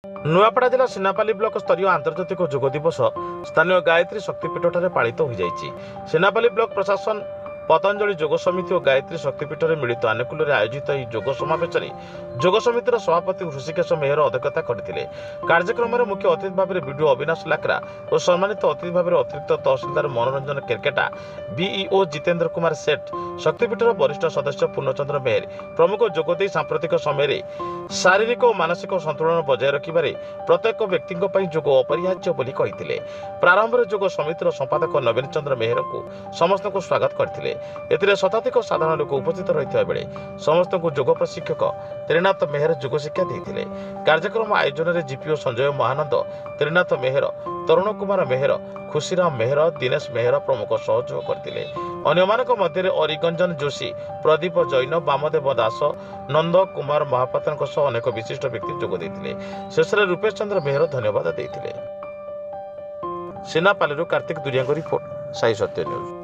नुआपड़ा जिला सेनापाली ब्लॉक स्तरीय आंतर्जातिक जोग दिवस स्थानीय गायत्री शक्तिपीठ पालित हो जाइछि। सेनापाली ब्लॉक प्रशासन पतंजलि जोग समिति और गायत्री शक्तिपीठ मिलित आनुकूल आयोजित यह जोग समावेश जोग समितिर सभापति ऋषिकेश मेहर अध्यक्षता करथिले। कार्यक्रम में मुख्य अतिथि भाव में बीडीओ अविनाश लाकरा और सम्मानित अतिथि भाव में अतिरिक्त तहसीलदार मनोरंजन केरकेटा, बीईओ जितेंद्र कुमार सेठ, शक्तिपीठर वरिष्ठ सदस्य पूर्णचंद्र मेहर प्रमुख जोगदे सांप्रतिक समय शारीरिक और मानसिक संतुलन बजाय रखिबारे प्रत्येक व्यक्ति जोग अपरिहार्य बोली कहिथिले। प्रारंभ में जोग समितिर संपादक नवीन चंद्र मेहर को समस्त को स्वागत करथिले। एथिरे शताधिक साधारण लोक उपस्थित रहिथिबा बेले समस्त को जोग प्रशिक्षक त्रिनाथ मेहर जोग शिक्षा देथिले। कार्यक्रम आयोजन में जीपीओ संजय महानंद, त्रिनाथ मेहर, तरुण कुमार मेहर, खुशीराम मेहर, दिनेश मेहर प्रमुख सहयोग करथिले। अन्यमानक मध्य अरिगंजन जोशी, प्रदीप जैन, वामदेव दास, नंद कुमार महापात्रଙ୍କ सह अनेक विशिष्ट व्यक्ति जोग देथिले। शेष में रूपेश चंद्र मेहर धन्यवाद देथिले। सेनापाली कार्तिक दुरिया रिपोर्ट, साई सत्य न्यूज।